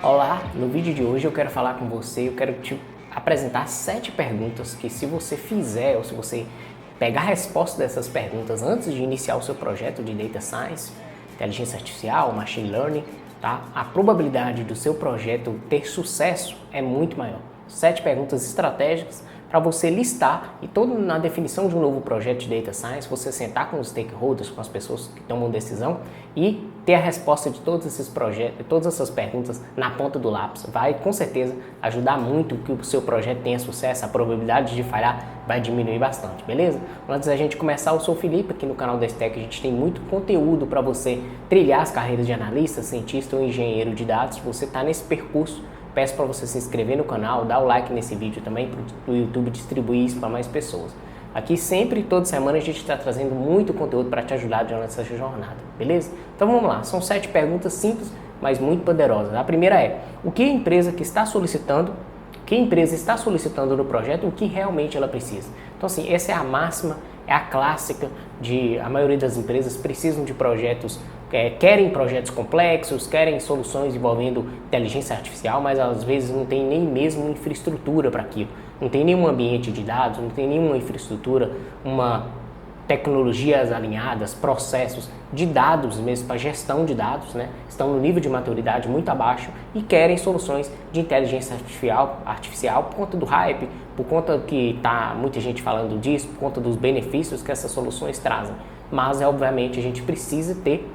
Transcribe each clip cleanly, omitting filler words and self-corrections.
Olá, no vídeo de hoje eu quero falar com você, eu quero te apresentar 7 perguntas que se você fizer ou se você pegar a resposta dessas perguntas antes de iniciar o seu projeto de Data Science, Inteligência Artificial, Machine Learning, tá? A probabilidade do seu projeto ter sucesso é muito maior. 7 perguntas estratégicas para você listar e todo na definição de um novo projeto de Data Science, você sentar com os stakeholders, com as pessoas que tomam decisão e ter a resposta de todos esses projetos, todas essas perguntas na ponta do lápis. Vai com certeza ajudar muito que o seu projeto tenha sucesso, a probabilidade de falhar vai diminuir bastante, beleza? Antes da gente começar, eu sou o Felipe, aqui no canal da STEC a gente tem muito conteúdo para você trilhar as carreiras de analista, cientista ou engenheiro de dados. Se você está nesse percurso, peço para você se inscrever no canal, dar o like nesse vídeo também para o YouTube distribuir isso para mais pessoas. Aqui sempre, toda semana, a gente está trazendo muito conteúdo para te ajudar nessa jornada, beleza? Então vamos lá, são 7 perguntas simples, mas muito poderosas. A primeira é, o que a empresa que está solicitando, no projeto, o que realmente ela precisa? Então assim, essa é a máxima, é a clássica de a maioria das empresas precisam de projetos, querem projetos complexos, querem soluções envolvendo inteligência artificial, mas às vezes não tem nem mesmo infraestrutura para aquilo. Não tem nenhum ambiente de dados, não tem nenhuma infraestrutura, tecnologias alinhadas, processos de dados mesmo para gestão de dados, né? Estão no nível de maturidade muito abaixo e querem soluções de inteligência artificial por conta do hype, por conta que está muita gente falando disso, por conta dos benefícios que essas soluções trazem. Mas, obviamente, a gente precisa ter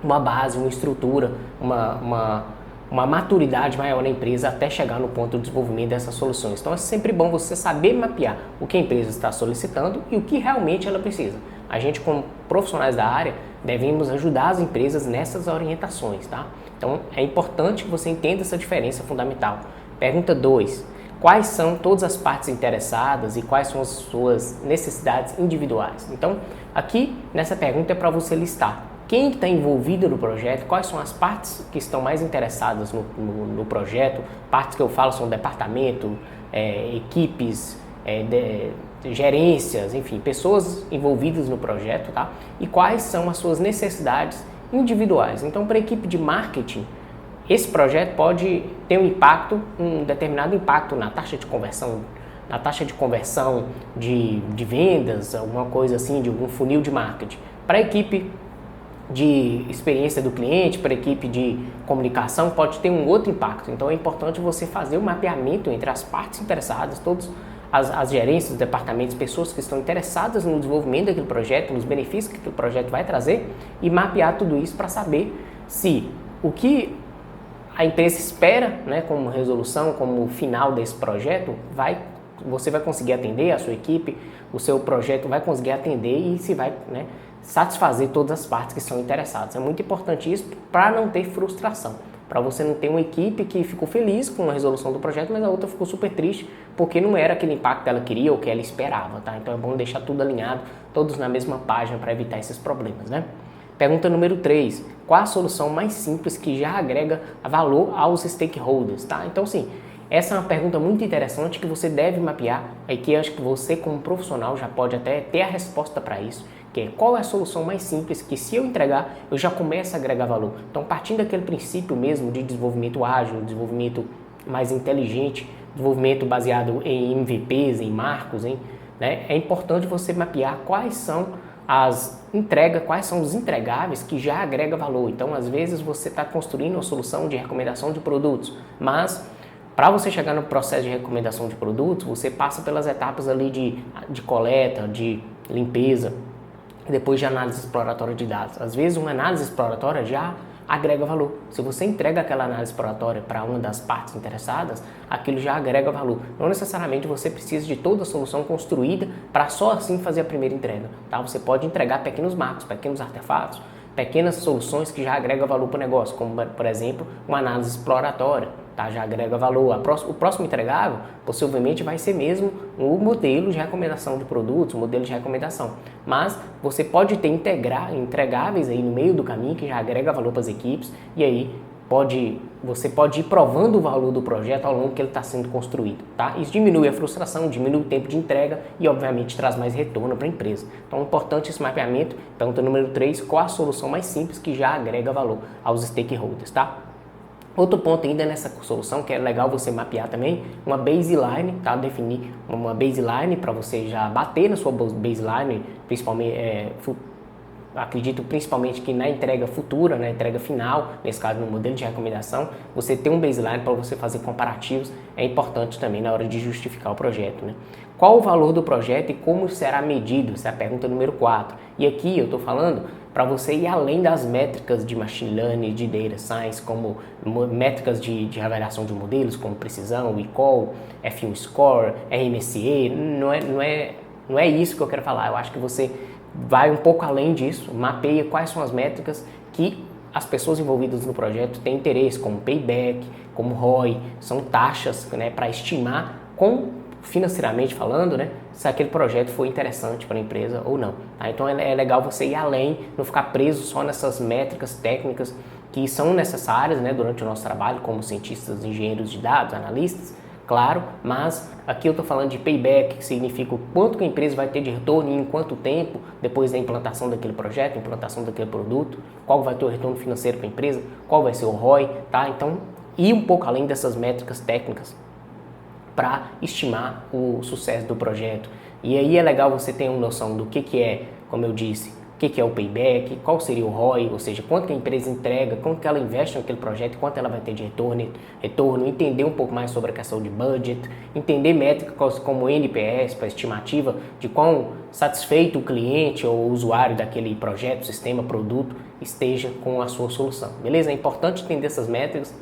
uma base, uma estrutura, uma maturidade maior na empresa até chegar no ponto de desenvolvimento dessas soluções. Então é sempre bom você saber mapear o que a empresa está solicitando e o que realmente ela precisa. A gente, como profissionais da área, devemos ajudar as empresas nessas orientações, tá? Então é importante que você entenda essa diferença fundamental. Pergunta 2. Quais são todas as partes interessadas e quais são as suas necessidades individuais? Então aqui nessa pergunta é para você listar quem está envolvido no projeto, quais são as partes que estão mais interessadas no projeto. Partes que eu falo são departamento, equipes, gerências, enfim, pessoas envolvidas no projeto, tá? E quais são as suas necessidades individuais. Então, para a equipe de marketing, esse projeto pode ter um determinado impacto na taxa de conversão, de vendas, alguma coisa assim, de algum funil de marketing. Para a equipe de experiência do cliente, para a equipe de comunicação, pode ter um outro impacto. Então é importante você fazer o mapeamento entre as partes interessadas, todas as gerências, os departamentos, pessoas que estão interessadas no desenvolvimento daquele projeto, nos benefícios que aquele projeto vai trazer e mapear tudo isso para saber se o que a empresa espera, né, como resolução, como final desse projeto, você vai conseguir atender a sua equipe, o seu projeto vai conseguir atender e se vai, né, satisfazer todas as partes que estão interessadas. É muito importante isso para não ter frustração, para você não ter uma equipe que ficou feliz com a resolução do projeto, mas a outra ficou super triste porque não era aquele impacto que ela queria ou que ela esperava, tá? Então é bom deixar tudo alinhado, todos na mesma página para evitar esses problemas, né? Pergunta número 3. Qual a solução mais simples que já agrega valor aos stakeholders, tá? Então, sim, essa é uma pergunta muito interessante que você deve mapear e que eu acho que você, como profissional, já pode até ter a resposta para isso, que é qual é a solução mais simples que, se eu entregar, eu já começo a agregar valor. Então, partindo daquele princípio mesmo de desenvolvimento ágil, desenvolvimento mais inteligente, desenvolvimento baseado em MVPs, em marcos, né? É importante você mapear quais são quais são os entregáveis que já agrega valor. Então, às vezes, você está construindo uma solução de recomendação de produtos, mas para você chegar no processo de recomendação de produtos, você passa pelas etapas ali de coleta, de limpeza, e depois de análise exploratória de dados. Às vezes, uma análise exploratória já agrega valor. Se você entrega aquela análise exploratória para uma das partes interessadas, aquilo já agrega valor. Não necessariamente você precisa de toda a solução construída para só assim fazer a primeira entrega, tá? Você pode entregar pequenos marcos, pequenos artefatos, pequenas soluções que já agregam valor para o negócio, como, por exemplo, uma análise exploratória, tá? Já agrega valor. O próximo entregável, possivelmente, vai ser mesmo o modelo de recomendação de produtos, o modelo de recomendação. Mas você pode ter entregáveis aí no meio do caminho que já agrega valor para as equipes e aí você pode ir provando o valor do projeto ao longo que ele está sendo construído, tá? Isso diminui a frustração, diminui o tempo de entrega e, obviamente, traz mais retorno para a empresa. Então, é importante esse mapeamento. Pergunta número 3, qual a solução mais simples que já agrega valor aos stakeholders, tá? Outro ponto ainda nessa solução que é legal você mapear também, uma baseline, tá? Definir uma baseline para você já bater na sua baseline, principalmente, acredito principalmente que na entrega futura, na entrega final, nesse caso no modelo de recomendação, você ter um baseline para você fazer comparativos é importante também na hora de justificar o projeto, né? Qual o valor do projeto e como será medido? Essa é a pergunta número 4. E aqui eu estou falando para você ir além das métricas de machine learning, de data science, como métricas de avaliação de modelos, como precisão, recall, F1 score, RMSE, não é isso que eu quero falar. Eu acho que você vai um pouco além disso, mapeia quais são as métricas que as pessoas envolvidas no projeto têm interesse, como payback, como ROI, são taxas, né, para estimar financeiramente falando, né, se aquele projeto foi interessante para a empresa ou não. Tá? Então é legal você ir além, não ficar preso só nessas métricas técnicas que são necessárias, né, durante o nosso trabalho como cientistas, engenheiros de dados, analistas, claro, mas aqui eu estou falando de payback, que significa o quanto que a empresa vai ter de retorno e em quanto tempo depois da implantação daquele projeto, implantação daquele produto, qual vai ter o retorno financeiro para a empresa, qual vai ser o ROI, tá? Então, ir um pouco além dessas métricas técnicas para estimar o sucesso do projeto. E aí é legal você ter uma noção do que é, como eu disse, o que é o payback, qual seria o ROI, ou seja, quanto que a empresa entrega, quanto que ela investe naquele projeto, quanto ela vai ter de retorno, entender um pouco mais sobre a questão de budget, entender métricas como NPS, para estimativa de quão satisfeito o cliente ou o usuário daquele projeto, sistema, produto esteja com a sua solução, beleza? É importante entender essas métricas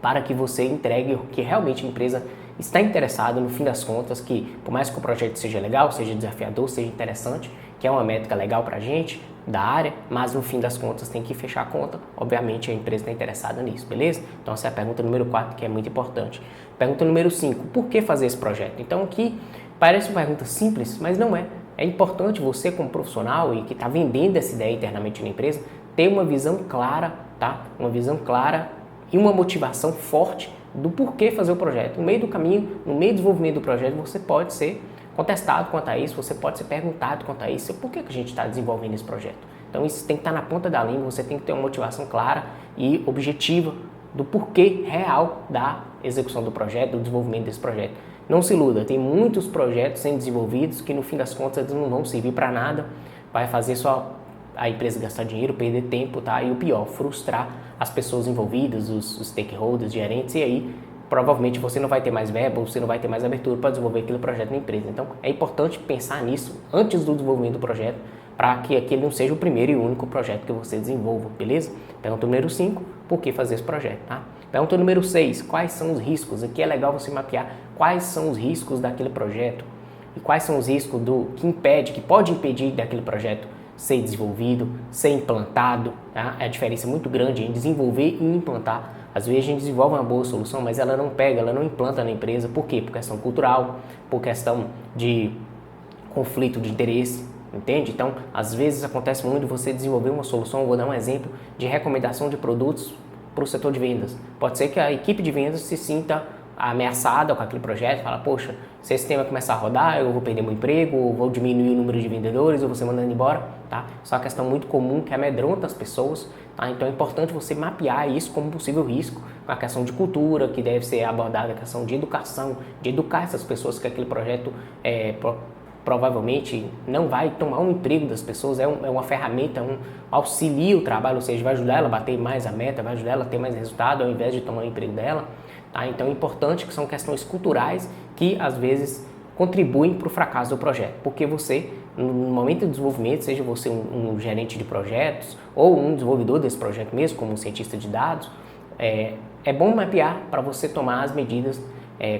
para que você entregue o que realmente a empresa está interessada, no fim das contas, que por mais que o projeto seja legal, seja desafiador, seja interessante, que é uma métrica legal para a gente, da área, mas no fim das contas tem que fechar a conta, obviamente a empresa está interessada nisso, beleza? Então essa é a pergunta número 4, que é muito importante. Pergunta número 5, por que fazer esse projeto? Então aqui parece uma pergunta simples, mas não é. É importante você como profissional e que está vendendo essa ideia internamente na empresa, ter uma visão clara, tá? Uma visão clara e uma motivação forte do porquê fazer o projeto. No meio do caminho, no meio do desenvolvimento do projeto, você pode ser contestado quanto a isso, você pode ser perguntado quanto a isso, por que a gente está desenvolvendo esse projeto. Então isso tem que estar na ponta da língua, você tem que ter uma motivação clara e objetiva do porquê real da execução do projeto, do desenvolvimento desse projeto. Não se iluda, tem muitos projetos sendo desenvolvidos que no fim das contas eles não vão servir para nada, vai fazer só a empresa gastar dinheiro, perder tempo, tá? E o pior, frustrar as pessoas envolvidas, os stakeholders, gerentes, e aí provavelmente você não vai ter mais verba, você não vai ter mais abertura para desenvolver aquele projeto na empresa. Então é importante pensar nisso antes do desenvolvimento do projeto, para que aquele não seja o primeiro e único projeto que você desenvolva, beleza? Pergunta número 5, por que fazer esse projeto, tá? Pergunta número 6, quais são os riscos? Aqui é legal você mapear quais são os riscos daquele projeto e quais são os riscos que pode impedir daquele projeto ser desenvolvido, ser implantado, tá? A diferença é muito grande em desenvolver e implantar. Às vezes a gente desenvolve uma boa solução, mas ela não pega, ela não implanta na empresa. Por quê? Por questão cultural, por questão de conflito de interesse, entende? Então, às vezes acontece muito você desenvolver uma solução, eu vou dar um exemplo, de recomendação de produtos para o setor de vendas. Pode ser que a equipe de vendas se sinta ameaçada com aquele projeto, fala, poxa, se esse tema começar a rodar, eu vou perder meu emprego, vou diminuir o número de vendedores, ou vou ser mandando embora, tá? Isso é uma questão muito comum que amedronta as pessoas, tá? Então é importante você mapear isso como possível risco, a questão de cultura, que deve ser abordada, a questão de educação, de educar essas pessoas que aquele projeto provavelmente não vai tomar um emprego das pessoas, é uma ferramenta, auxilia o trabalho, ou seja, vai ajudar ela a bater mais a meta, vai ajudar ela a ter mais resultado ao invés de tomar o emprego dela. Tá? Então é importante que são questões culturais que às vezes contribuem para o fracasso do projeto, porque você, no momento do desenvolvimento, seja você um gerente de projetos ou um desenvolvedor desse projeto mesmo, como um cientista de dados, é bom mapear para você tomar as medidas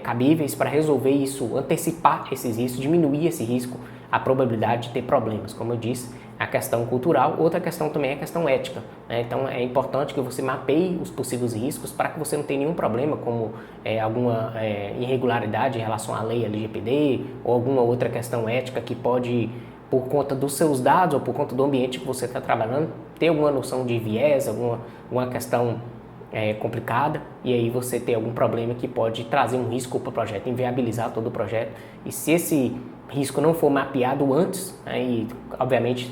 cabíveis para resolver isso, antecipar esses riscos, diminuir esse risco, a probabilidade de ter problemas, como eu disse, a questão cultural. Outra questão também é a questão ética, né? Então é importante que você mapeie os possíveis riscos para que você não tenha nenhum problema, como alguma irregularidade em relação à lei LGPD ou alguma outra questão ética que pode, por conta dos seus dados ou por conta do ambiente que você está trabalhando, ter alguma noção de viés, alguma questão complicada, e aí você ter algum problema que pode trazer um risco para o projeto, inviabilizar todo o projeto. E se esse risco não for mapeado antes, e obviamente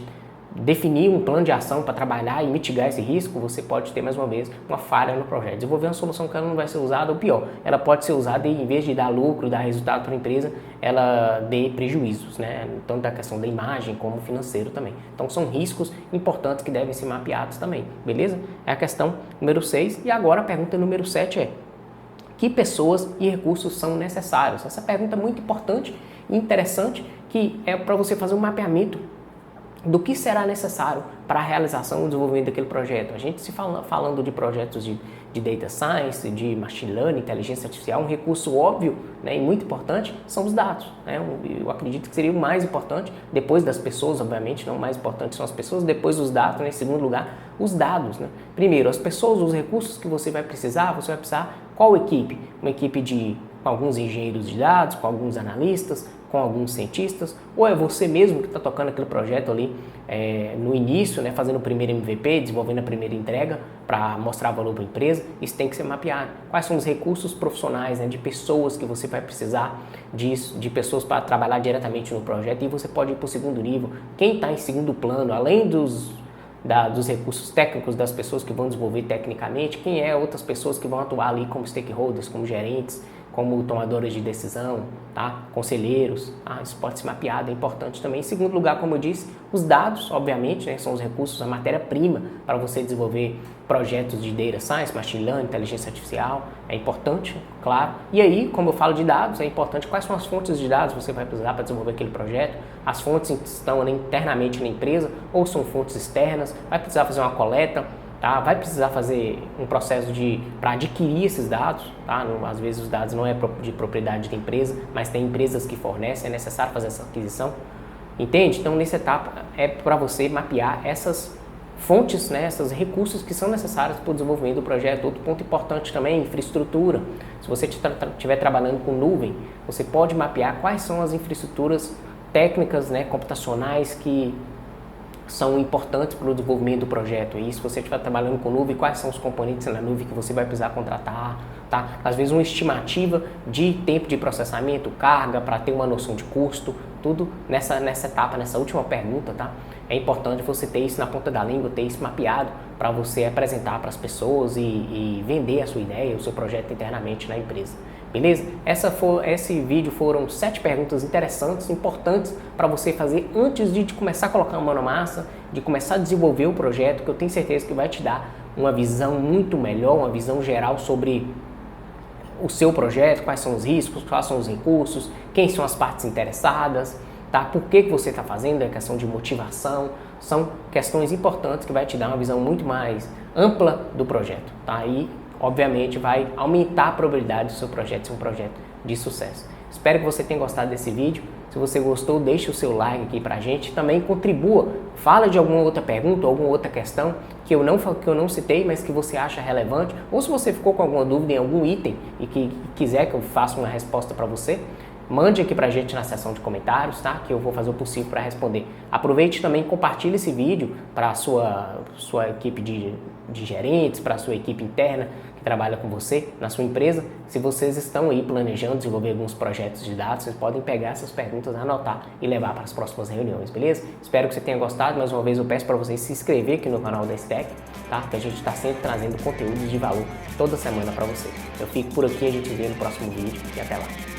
definir um plano de ação para trabalhar e mitigar esse risco, você pode ter, mais uma vez, uma falha no projeto. Desenvolver uma solução que ela não vai ser usada, ou pior, ela pode ser usada e, em vez de dar lucro, dar resultado para a empresa, ela dê prejuízos, né? Tanto da questão da imagem como financeiro também. Então, são riscos importantes que devem ser mapeados também, beleza? É a questão número 6. E agora a pergunta número 7 é: que pessoas e recursos são necessários? Essa pergunta é muito importante e interessante, que é para você fazer um mapeamento do que será necessário para a realização e desenvolvimento daquele projeto. A gente se falando de projetos de data science, de machine learning, inteligência artificial, um recurso óbvio, né, e muito importante são os dados, né? Eu acredito que seria o mais importante, depois das pessoas, obviamente, não o mais importante são as pessoas, depois os dados, né, em segundo lugar, os dados, né? Primeiro, as pessoas, os recursos que você vai precisar qual equipe? Uma equipe com alguns engenheiros de dados, com alguns analistas, com alguns cientistas, ou é você mesmo que está tocando aquele projeto ali no início, né, fazendo o primeiro MVP, desenvolvendo a primeira entrega para mostrar valor para a empresa. Isso tem que ser mapeado. Quais são os recursos profissionais, né, de pessoas que você vai precisar disso, de pessoas para trabalhar diretamente no projeto, e você pode ir para o segundo nível. Quem está em segundo plano, além dos recursos técnicos das pessoas que vão desenvolver tecnicamente, quem é outras pessoas que vão atuar ali como stakeholders, como gerentes, como tomadores de decisão, tá? Conselheiros, isso pode ser mapeado, é importante também. Em segundo lugar, como eu disse, os dados, obviamente, né, são os recursos, a matéria-prima para você desenvolver projetos de data science, machine learning, inteligência artificial, é importante, claro. E aí, como eu falo de dados, é importante quais são as fontes de dados que você vai precisar para desenvolver aquele projeto. As fontes estão internamente na empresa ou são fontes externas, vai precisar fazer uma coleta, tá? Vai precisar fazer um processo para adquirir esses dados, tá? Às vezes os dados não é de propriedade da empresa, mas tem empresas que fornecem, é necessário fazer essa aquisição, entende? Então, nessa etapa é para você mapear essas fontes, né, esses recursos que são necessários para o desenvolvimento do projeto. Outro ponto importante também, infraestrutura. Se você estiver trabalhando com nuvem, você pode mapear quais são as infraestruturas técnicas, né, computacionais que são importantes para o desenvolvimento do projeto. E se você estiver trabalhando com nuvem, quais são os componentes na nuvem que você vai precisar contratar, tá? Às vezes uma estimativa de tempo de processamento, carga, para ter uma noção de custo, tudo nessa etapa, nessa última pergunta, tá? É importante você ter isso na ponta da língua, ter isso mapeado para você apresentar para as pessoas e vender a sua ideia, o seu projeto internamente na empresa. Beleza? Esse vídeo foram 7 perguntas interessantes, importantes para você fazer antes de começar a colocar a mão na massa, de começar a desenvolver o projeto, que eu tenho certeza que vai te dar uma visão muito melhor, uma visão geral sobre o seu projeto, quais são os riscos, quais são os recursos, quem são as partes interessadas, tá? Por que você está fazendo, é questão de motivação, são questões importantes que vai te dar uma visão muito mais ampla do projeto, tá? E obviamente vai aumentar a probabilidade do seu projeto ser um projeto de sucesso. Espero que você tenha gostado desse vídeo. Se você gostou, deixe o seu like aqui pra gente. Também contribua, fala de alguma outra pergunta, alguma outra questão que eu não citei, mas que você acha relevante. Ou se você ficou com alguma dúvida em algum item e que quiser que eu faça uma resposta para você, mande aqui pra gente na seção de comentários, tá? Que eu vou fazer o possível para responder. Aproveite também e compartilhe esse vídeo para a sua equipe de gerentes, para a sua equipe interna que trabalha com você na sua empresa. Se vocês estão aí planejando desenvolver alguns projetos de dados, vocês podem pegar essas perguntas, anotar e levar para as próximas reuniões, beleza? Espero que você tenha gostado. Mais uma vez eu peço para você se inscrever aqui no canal da Stack, tá? Que a gente está sempre trazendo conteúdos de valor toda semana para você. Eu fico por aqui, a gente se vê no próximo vídeo e até lá.